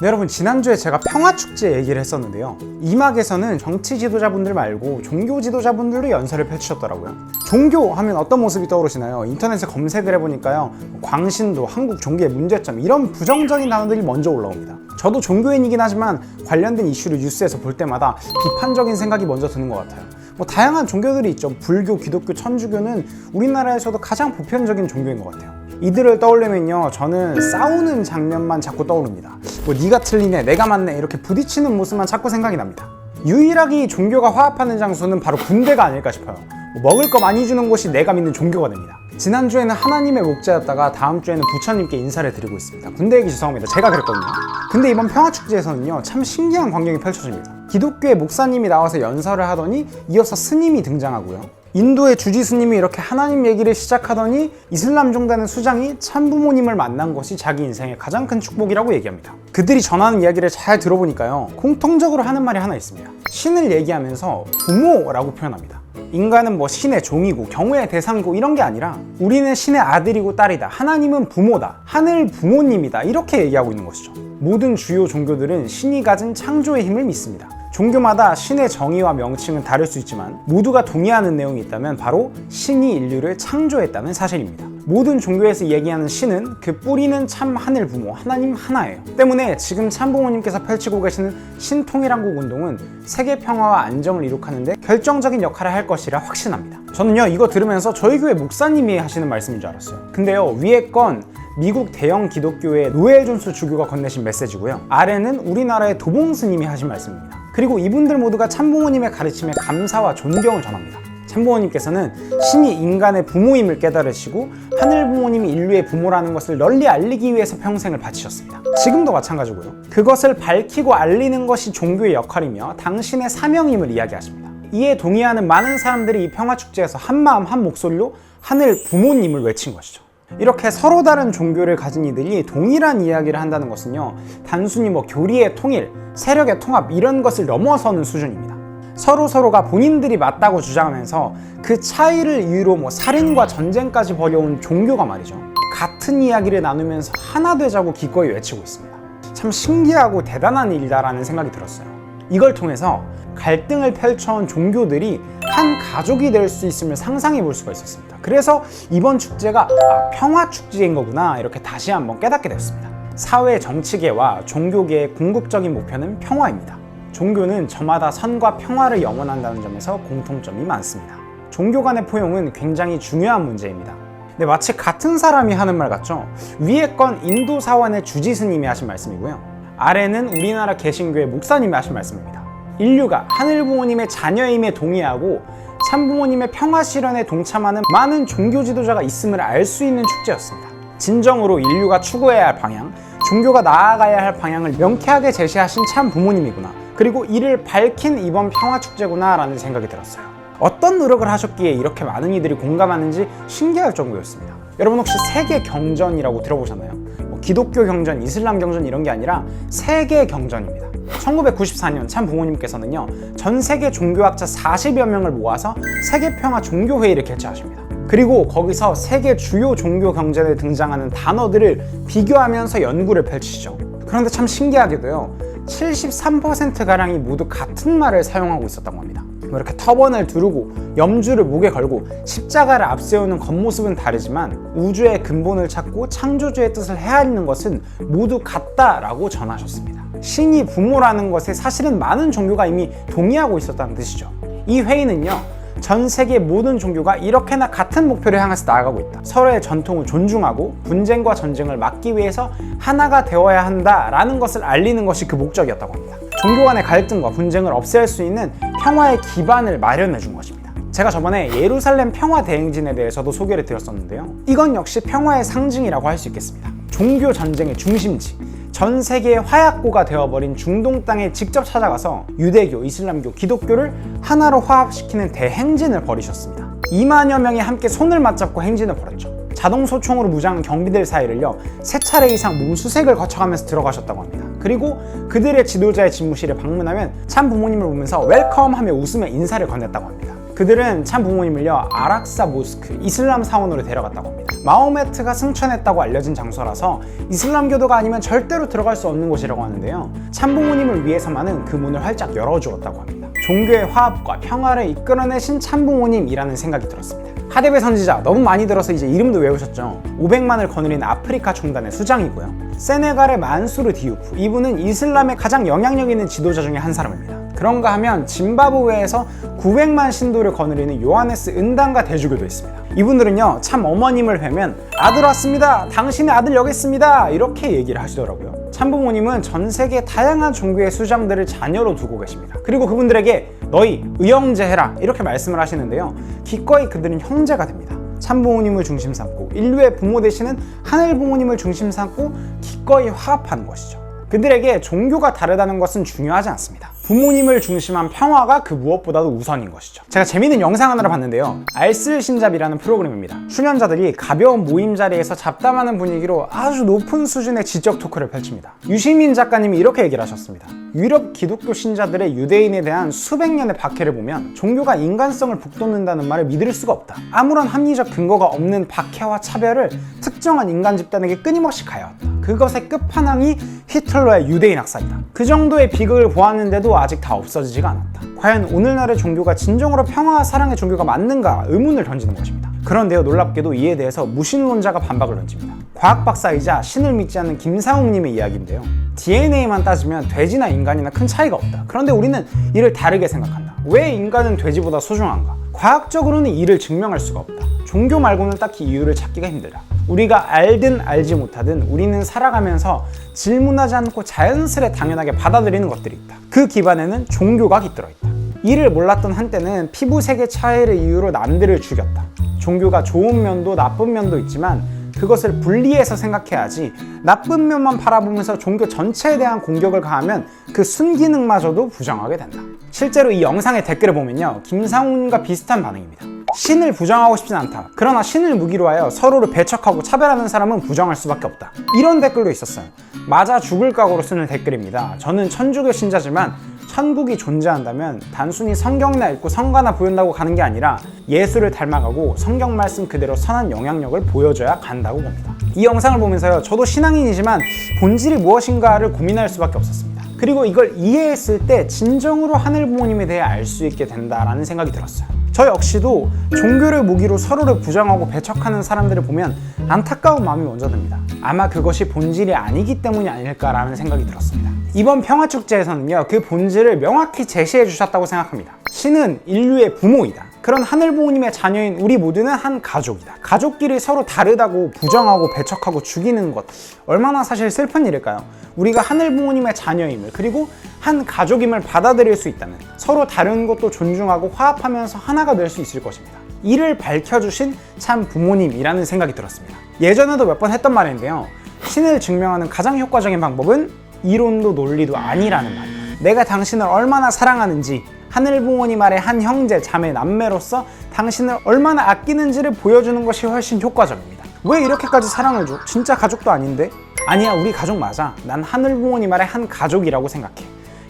네, 여러분, 지난주에 제가 평화축제 얘기를 했었는데요. 이막에서는 정치 지도자분들 말고 종교 지도자분들도 연설을 펼치셨더라고요. 종교 하면 어떤 모습이 떠오르시나요? 인터넷에 검색을 해보니까요, 광신도, 한국 종교의 문제점, 이런 부정적인 단어들이 먼저 올라옵니다. 저도 종교인이긴 하지만 관련된 이슈를 뉴스에서 볼 때마다 비판적인 생각이 먼저 드는 것 같아요. 다양한 종교들이 있죠. 불교, 기독교, 천주교는 우리나라에서도 가장 보편적인 종교인 것 같아요. 이들을 떠올리면요, 저는 싸우는 장면만 자꾸 떠오릅니다. 네가 틀리네, 내가 맞네, 이렇게 부딪히는 모습만 자꾸 생각이 납니다. 유일하게 종교가 화합하는 장소는 바로 군대가 아닐까 싶어요. 먹을 거 많이 주는 곳이 내가 믿는 종교가 됩니다. 지난주에는 하나님의 목자였다가 다음 주에는 부처님께 인사를 드리고 있습니다. 군대 얘기 죄송합니다. 제가 그랬거든요. 근데 이번 평화축제에서는요, 참 신기한 광경이 펼쳐집니다. 기독교의 목사님이 나와서 연설을 하더니 이어서 스님이 등장하고요. 인도의 주지 스님이 이렇게 하나님 얘기를 시작하더니 이슬람 종단의 수장이 참부모님을 만난 것이 자기 인생의 가장 큰 축복이라고 얘기합니다. 그들이 전하는 이야기를 잘 들어보니까요, 공통적으로 하는 말이 하나 있습니다. 신을 얘기하면서 부모라고 표현합니다. 인간은 신의 종이고 경외의 대상이고 이런 게 아니라 우리는 신의 아들이고 딸이다, 하나님은 부모다, 하늘 부모님이다, 이렇게 얘기하고 있는 것이죠. 모든 주요 종교들은 신이 가진 창조의 힘을 믿습니다. 종교마다 신의 정의와 명칭은 다를 수 있지만 모두가 동의하는 내용이 있다면 바로 신이 인류를 창조했다는 사실입니다. 모든 종교에서 얘기하는 신은 그 뿌리는 참 하늘 부모, 하나님 하나예요. 때문에 지금 참부모님께서 펼치고 계시는 신통일한국 운동은 세계 평화와 안정을 이룩하는데 결정적인 역할을 할 것이라 확신합니다. 저는요, 이거 들으면서 저희 교회 목사님이 하시는 말씀인 줄 알았어요. 근데요, 위에 건 미국 대형 기독교의 노엘 존스 주교가 건네신 메시지고요, 아래는 우리나라의 도봉 스님이 하신 말씀입니다. 그리고 이분들 모두가 참부모님의 가르침에 감사와 존경을 전합니다. 참부모님께서는 신이 인간의 부모임을 깨달으시고 하늘 부모님이 인류의 부모라는 것을 널리 알리기 위해서 평생을 바치셨습니다. 지금도 마찬가지고요. 그것을 밝히고 알리는 것이 종교의 역할이며 당신의 사명임을 이야기하십니다. 이에 동의하는 많은 사람들이 이 평화축제에서 한마음 한 목소리로 하늘 부모님을 외친 것이죠. 이렇게 서로 다른 종교를 가진 이들이 동일한 이야기를 한다는 것은요, 단순히 교리의 통일, 세력의 통합 이런 것을 넘어서는 수준입니다. 서로가 본인들이 맞다고 주장하면서 그 차이를 이유로 살인과 전쟁까지 벌여온 종교가 말이죠, 같은 이야기를 나누면서 하나 되자고 기꺼이 외치고 있습니다. 참 신기하고 대단한 일이다라는 생각이 들었어요. 이걸 통해서 갈등을 펼쳐온 종교들이 한 가족이 될 수 있음을 상상해 볼 수가 있었습니다. 그래서 이번 축제가 평화축제인 거구나, 이렇게 다시 한번 깨닫게 됐습니다. 사회 정치계와 종교계의 궁극적인 목표는 평화입니다. 종교는 저마다 선과 평화를 영원한다는 점에서 공통점이 많습니다. 종교 간의 포용은 굉장히 중요한 문제입니다. 네, 마치 같은 사람이 하는 말 같죠? 위에 건 인도 사원의 주지 스님이 하신 말씀이고요, 아래는 우리나라 개신교의 목사님이 하신 말씀입니다. 인류가 하늘 부모님의 자녀임에 동의하고 참부모님의 평화 실현에 동참하는 많은 종교 지도자가 있음을 알 수 있는 축제였습니다. 진정으로 인류가 추구해야 할 방향, 종교가 나아가야 할 방향을 명쾌하게 제시하신 참 부모님이구나, 그리고 이를 밝힌 이번 평화축제구나 라는 생각이 들었어요. 어떤 노력을 하셨기에 이렇게 많은 이들이 공감하는지 신기할 정도였습니다. 여러분, 혹시 세계 경전이라고 들어보셨나요? 기독교 경전, 이슬람 경전 이런 게 아니라 세계 경전입니다. 1994년 참 부모님께서는요, 전 세계 종교학자 40여 명을 모아서 세계평화 종교회의를 개최하십니다. 그리고 거기서 세계 주요 종교 경전에 등장하는 단어들을 비교하면서 연구를 펼치시죠. 그런데 참 신기하게도요, 73%가량이 모두 같은 말을 사용하고 있었다고 합니다. 이렇게 터번을 두르고 염주를 목에 걸고 십자가를 앞세우는 겉모습은 다르지만 우주의 근본을 찾고 창조주의 뜻을 헤아리는 것은 모두 같다라고 전하셨습니다. 신이 부모라는 것에 사실은 많은 종교가 이미 동의하고 있었다는 뜻이죠. 이 회의는요, 전 세계 모든 종교가 이렇게나 같은 목표를 향해서 나아가고 있다, 서로의 전통을 존중하고 분쟁과 전쟁을 막기 위해서 하나가 되어야 한다라는 것을 알리는 것이 그 목적이었다고 합니다. 종교 간의 갈등과 분쟁을 없앨 수 있는 평화의 기반을 마련해 준 것입니다. 제가 저번에 예루살렘 평화 대행진에 대해서도 소개를 드렸었는데요, 이건 역시 평화의 상징이라고 할 수 있겠습니다. 종교 전쟁의 중심지, 전 세계의 화약고가 되어버린 중동 땅에 직접 찾아가서 유대교, 이슬람교, 기독교를 하나로 화합시키는 대행진을 벌이셨습니다. 2만여 명이 함께 손을 맞잡고 행진을 벌였죠. 자동 소총으로 무장한 경비들 사이를요, 3차례 이상 몸수색을 거쳐가면서 들어가셨다고 합니다. 그리고 그들의 지도자의 집무실을 방문하면 참 부모님을 보면서 웰컴 하며 웃으며 인사를 건넸다고 합니다. 그들은 참 부모님을요 아락사 모스크 이슬람 사원으로 데려갔다고 합니다. 마호메트가 승천했다고 알려진 장소라서 이슬람교도가 아니면 절대로 들어갈 수 없는 곳이라고 하는데요. 참 부모님을 위해서만은 그 문을 활짝 열어주었다고 합니다. 종교의 화합과 평화를 이끌어내신 참 부모님이라는 생각이 들었습니다. 하데베 선지자 너무 많이 들어서 이제 이름도 외우셨죠. 500만을 거느린 아프리카 총단의 수장이고요. 세네갈의 만수르 디우프, 이분은 이슬람의 가장 영향력 있는 지도자 중에 한 사람입니다. 그런가 하면 짐바브웨에서 900만 신도를 거느리는 요하네스 은당가 대주교도 있습니다. 이분들은요 참 어머님을 뵈면 아들 왔습니다, 당신의 아들 여기 있습니다, 이렇게 얘기를 하시더라고요. 참부모님은 전 세계 다양한 종교의 수장들을 자녀로 두고 계십니다. 그리고 그분들에게 너희 의형제해라 이렇게 말씀을 하시는데요, 기꺼이 그들은 형제가 됩니다. 참부모님을 중심 삼고 인류의 부모 되시는 하늘 부모님을 중심 삼고 기꺼이 화합하는 것이죠. 그들에게 종교가 다르다는 것은 중요하지 않습니다. 부모님을 중심한 평화가 그 무엇보다도 우선인 것이죠. 제가 재밌는 영상 하나를 봤는데요, 알쓸신잡이라는 프로그램입니다. 출연자들이 가벼운 모임 자리에서 잡담하는 분위기로 아주 높은 수준의 지적 토크를 펼칩니다. 유시민 작가님이 이렇게 얘기를 하셨습니다. 유럽 기독교 신자들의 유대인에 대한 수백 년의 박해를 보면 종교가 인간성을 북돋는다는 말을 믿을 수가 없다. 아무런 합리적 근거가 없는 박해와 차별을 특정한 인간 집단에게 끊임없이 가해왔다. 그것의 끝판왕이 히틀러의 유대인 학살이다. 그 정도의 비극을 보았는데도 아직 다 없어지지가 않았다. 과연 오늘날의 종교가 진정으로 평화와 사랑의 종교가 맞는가 의문을 던지는 것입니다. 그런데요, 놀랍게도 이에 대해서 무신론자가 반박을 던집니다. 과학 박사이자 신을 믿지 않는 김상욱님의 이야기인데요, DNA만 따지면 돼지나 인간이나 큰 차이가 없다. 그런데 우리는 이를 다르게 생각한다. 왜 인간은 돼지보다 소중한가? 과학적으로는 이를 증명할 수가 없다. 종교 말고는 딱히 이유를 찾기가 힘들다. 우리가 알든 알지 못하든 우리는 살아가면서 질문하지 않고 자연스레 당연하게 받아들이는 것들이 있다. 그 기반에는 종교가 깃들어 있다. 이를 몰랐던 한때는 피부색의 차이를 이유로 남들을 죽였다. 종교가 좋은 면도 나쁜 면도 있지만 그것을 분리해서 생각해야지, 나쁜 면만 바라보면서 종교 전체에 대한 공격을 가하면 그 순기능마저도 부정하게 된다. 실제로 이 영상의 댓글을 보면요, 김상훈과 비슷한 반응입니다. 신을 부정하고 싶진 않다. 그러나 신을 무기로 하여 서로를 배척하고 차별하는 사람은 부정할 수밖에 없다. 이런 댓글도 있었어요. 맞아 죽을 각오로 쓰는 댓글입니다. 저는 천주교 신자지만 천국이 존재한다면 단순히 성경이나 읽고 성가나 보인다고 가는 게 아니라 예수를 닮아가고 성경 말씀 그대로 선한 영향력을 보여줘야 간다고 봅니다. 이 영상을 보면서요, 저도 신앙인이지만 본질이 무엇인가를 고민할 수밖에 없었습니다. 그리고 이걸 이해했을 때 진정으로 하늘 부모님에 대해 알 수 있게 된다라는 생각이 들었어요. 저 역시도 종교를 무기로 서로를 부정하고 배척하는 사람들을 보면 안타까운 마음이 먼저 듭니다. 아마 그것이 본질이 아니기 때문이 아닐까라는 생각이 들었습니다. 이번 평화축제에서는요, 그 본질을 명확히 제시해 주셨다고 생각합니다. 신은 인류의 부모이다. 그런 하늘 부모님의 자녀인 우리 모두는 한 가족이다. 가족끼리 서로 다르다고 부정하고 배척하고 죽이는 것, 얼마나 사실 슬픈 일일까요? 우리가 하늘 부모님의 자녀임을, 그리고 한 가족임을 받아들일 수 있다면 서로 다른 것도 존중하고 화합하면서 하나가 될 수 있을 것입니다. 이를 밝혀주신 참 부모님이라는 생각이 들었습니다. 예전에도 몇 번 했던 말인데요, 신을 증명하는 가장 효과적인 방법은 이론도 논리도 아니라는 말이에요. 내가 당신을 얼마나 사랑하는지, 하늘 부모님 아래 한 형제, 자매, 남매로서 당신을 얼마나 아끼는지를 보여주는 것이 훨씬 효과적입니다. 왜 이렇게까지 사랑을 줘? 진짜 가족도 아닌데? 아니야, 우리 가족 맞아. 난 하늘 부모님 아래 한 가족이라고 생각해.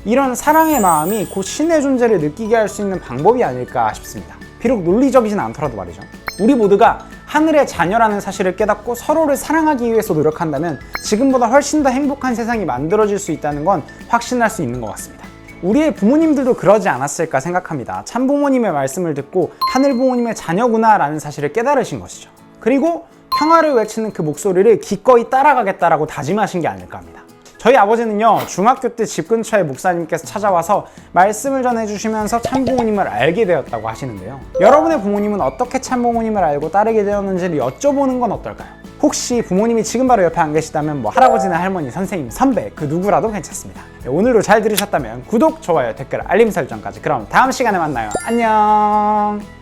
이런 사랑의 마음이 곧 신의 존재를 느끼게 할 수 있는 방법이 아닐까 싶습니다. 비록 논리적이진 않더라도 말이죠. 우리 모두가 하늘의 자녀라는 사실을 깨닫고 서로를 사랑하기 위해서 노력한다면 지금보다 훨씬 더 행복한 세상이 만들어질 수 있다는 건 확신할 수 있는 것 같습니다. 우리의 부모님들도 그러지 않았을까 생각합니다. 참부모님의 말씀을 듣고 하늘 부모님의 자녀구나 라는 사실을 깨달으신 것이죠. 그리고 평화를 외치는 그 목소리를 기꺼이 따라가겠다라고 다짐하신 게 아닐까 합니다. 저희 아버지는요, 중학교 때 집 근처에 목사님께서 찾아와서 말씀을 전해주시면서 참부모님을 알게 되었다고 하시는데요, 여러분의 부모님은 어떻게 참부모님을 알고 따르게 되었는지를 여쭤보는 건 어떨까요? 혹시 부모님이 지금 바로 옆에 안 계시다면 할아버지나 할머니, 선생님, 선배 그 누구라도 괜찮습니다. 오늘도 잘 들으셨다면 구독, 좋아요, 댓글, 알림 설정까지. 그럼 다음 시간에 만나요. 안녕.